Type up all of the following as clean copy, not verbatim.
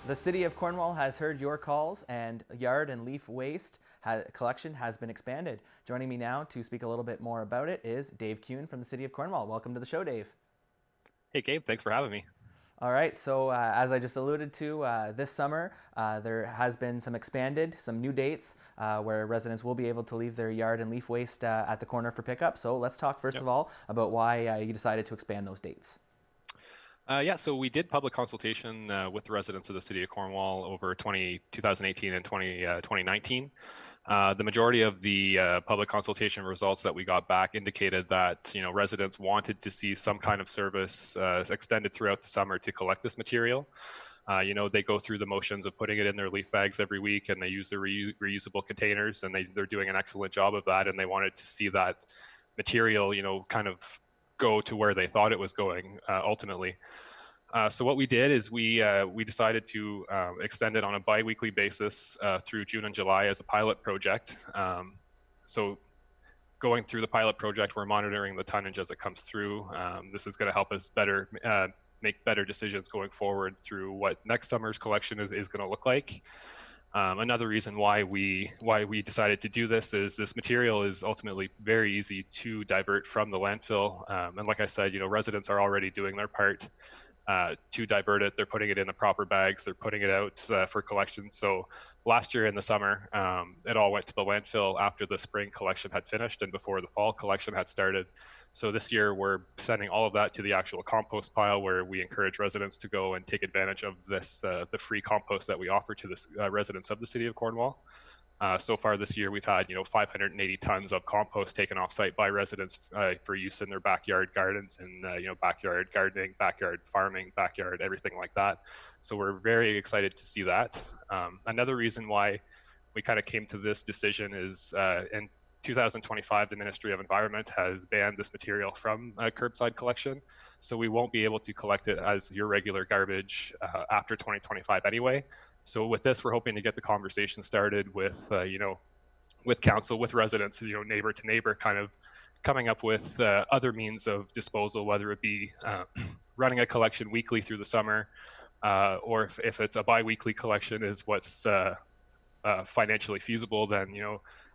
The City of Cornwall has heard your calls and yard and leaf waste collection has been expanded. Joining me now to speak a little bit more about it is Dave Kuhn from the City of Cornwall. Welcome to the show, Dave. Hey, Gabe, thanks for having me. All right, so as I just alluded to, this summer there has been some new dates where residents will be able to leave their yard and leaf waste at the corner for pickup. So let's talk first Yep. of all about why you decided to expand those dates. So we did public consultation with the residents of the City of Cornwall over 2018 and 2019. The majority of the public consultation results that we got back indicated that residents wanted to see some kind of service extended throughout the summer to collect this material. They go through the motions of putting it in their leaf bags every week, and they use the reusable containers, and they're doing an excellent job of that. And they wanted to see that material, kind of go to where they thought it was going ultimately. So what we did is we decided to extend it on a bi-weekly basis through June and July as a pilot project. So going through the pilot project, we're monitoring the tonnage as it comes through. This is going to help us better make better decisions going forward through what next summer's collection is going to look like. Another reason why we decided to do this is this material is ultimately very easy to divert from the landfill. And like I said, residents are already doing their part to divert it. They're putting it in the proper bags. They're putting it out for collection. So last year in the summer, it all went to the landfill after the spring collection had finished and before the fall collection had started. So this year we're sending all of that to the actual compost pile, where we encourage residents to go and take advantage of this, the free compost that we offer to the residents of the City of Cornwall. So far this year, we've had 580 tons of compost taken off site by residents for use in their backyard gardens and backyard gardening, backyard farming, backyard everything like that. So we're very excited to see that. Another reason why we kind of came to this decision is in 2025, the Ministry of Environment has banned this material from curbside collection. So we won't be able to collect it as your regular garbage after 2025 anyway. So with this, we're hoping to get the conversation started with, with council, with residents, neighbor to neighbor, kind of coming up with other means of disposal, whether it be running a collection weekly through the summer, or if it's a bi-weekly collection is what's financially feasible, then,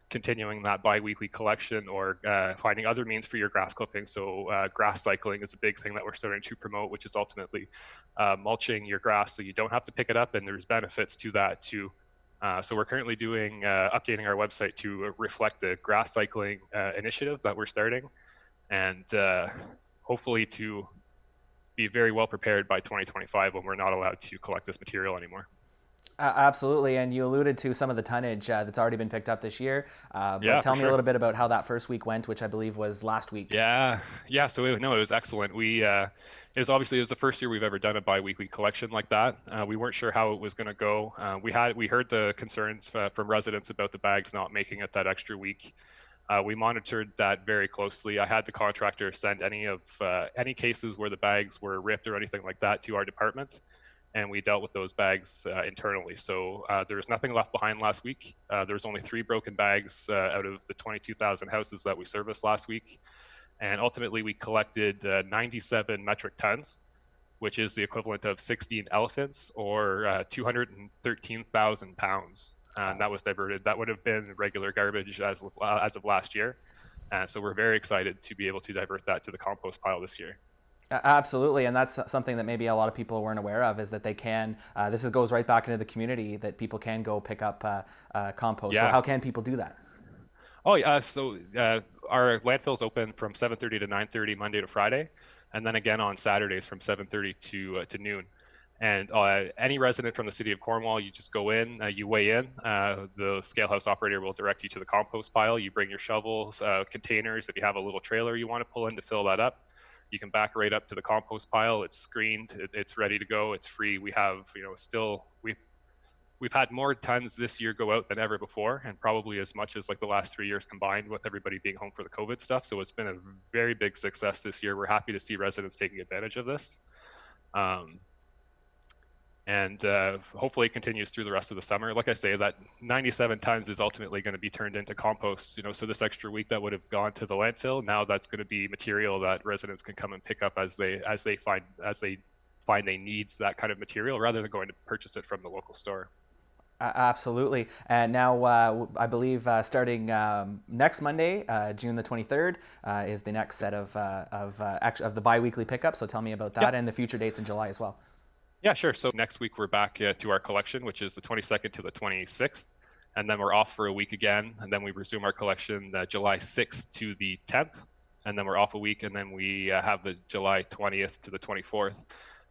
continuing that bi-weekly collection, or finding other means for your grass clipping. So grass cycling is a big thing that we're starting to promote, which is ultimately mulching your grass so you don't have to pick it up, and there's benefits to that too. So we're currently updating our website to reflect the grass cycling initiative that we're starting, and hopefully to be very well prepared by 2025 when we're not allowed to collect this material anymore. Absolutely, and you alluded to some of the tonnage that's already been picked up this year. But Yeah, tell for me a sure. little bit about how that first week went, which I believe was last week. Yeah. So it was excellent. It was the first year we've ever done a bi-weekly collection like that. We weren't sure how it was going to go. We heard the concerns from residents about the bags not making it that extra week. We monitored that very closely. I had the contractor send any cases where the bags were ripped or anything like that to our department, and we dealt with those bags internally. So there was nothing left behind last week. There was only 3 broken bags out of the 22,000 houses that we serviced last week. And ultimately, we collected 97 metric tons, which is the equivalent of 16 elephants, or 213,000 pounds. And that was diverted. That would have been regular garbage as of last year. So we're very excited to be able to divert that to the compost pile this year. Absolutely, and that's something that maybe a lot of people weren't aware of, is that they can, goes right back into the community, that people can go pick up compost. So Yeah. how can people do that? Oh, yeah. So our landfill's open from 7:30 to 9:30 Monday to Friday, and then again on Saturdays from 7:30 to noon. And any resident from the City of Cornwall, you just go in, you weigh in. The scale house operator will direct you to the compost pile. You bring your shovels, containers. If you have a little trailer you want to pull in to fill that up, you can back right up to the compost pile. It's screened. It's ready to go. It's free. We have, we've had more tons this year go out than ever before, and probably as much as like the last 3 years combined, with everybody being home for the COVID stuff. So it's been a very big success this year. We're happy to see residents taking advantage of this. And hopefully it continues through the rest of the summer. Like I say, that 97 tons is ultimately going to be turned into compost. So this extra week that would have gone to the landfill, now that's going to be material that residents can come and pick up as they find they needs that kind of material rather than going to purchase it from the local store. Absolutely. And now I believe starting next Monday, June the 23rd, is the next set of the BiWeekly Pickup. So tell me about that and the future dates in July as well. Yeah, sure. So next week we're back to our collection, which is the 22nd to the 26th. And then we're off for a week again. And then we resume our collection July 6th to the 10th. And then we're off a week. And then we have the July 20th to the 24th.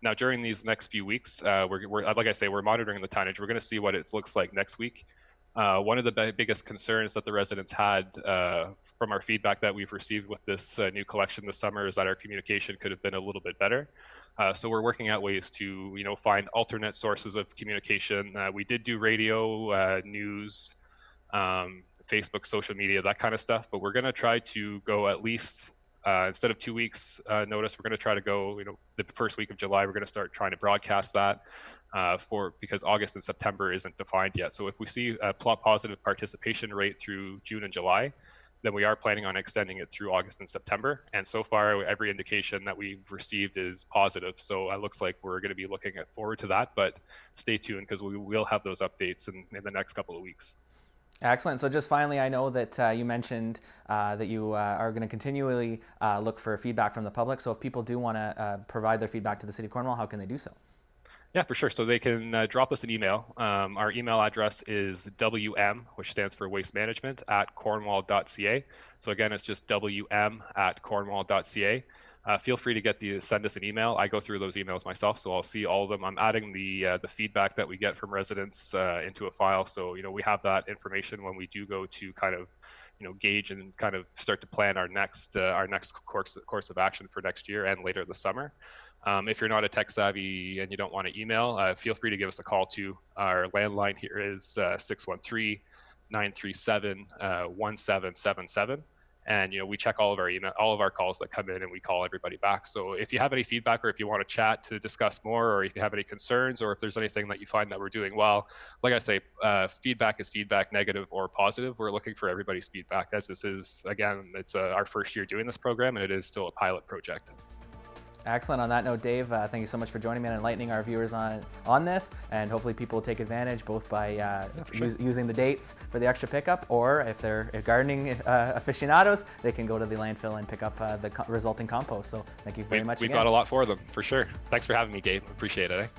Now, during these next few weeks, we're like I say, we're monitoring the tonnage. We're going to see what it looks like next week. One of the biggest concerns that the residents had from our feedback that we've received with this new collection this summer is that our communication could have been a little bit better. So we're working out ways to, find alternate sources of communication. We did do radio, news, Facebook, social media, that kind of stuff. But we're going to try to go at least instead of 2 weeks notice, we're going to try to go, the first week of July, we're going to start trying to broadcast that because August and September isn't defined yet. So if we see a positive participation rate through June and July, then we are planning on extending it through August and September. And so far, every indication that we've received is positive. So it looks like we're going to be looking forward to that, but stay tuned because we will have those updates in the next couple of weeks. Excellent. So just finally, I know that you mentioned that you are going to continually look for feedback from the public. So if people do want to provide their feedback to the City of Cornwall, how can they do so? Yeah, for sure. So they can drop us an email. Our email address is WM, which stands for Waste Management, @cornwall.ca. So again, it's just WM@cornwall.ca. Feel free to send us an email. I go through those emails myself, so I'll see all of them. I'm adding the feedback that we get from residents into a file, so we have that information when we do go to kind of gauge and kind of start to plan our next course of action for next year and later this summer. If you're not a tech savvy and you don't want to email, feel free to give us a call too. Our landline here is 613-937-1777. And we check all of our calls that come in, and we call everybody back. So if you have any feedback, or if you want to chat to discuss more, or if you have any concerns, or if there's anything that you find that we're doing well, like I say, feedback is feedback, negative or positive. We're looking for everybody's feedback, as this is, again, it's our first year doing this program, and it is still a pilot project. Excellent. On that note, Dave, thank you so much for joining me and enlightening our viewers on this, and hopefully people will take advantage both by using the dates for the extra pickup, or if they're gardening aficionados, they can go to the landfill and pick up the resulting compost. So thank you very much. We've got a lot for them, for sure. Thanks for having me, Gabe. Appreciate it.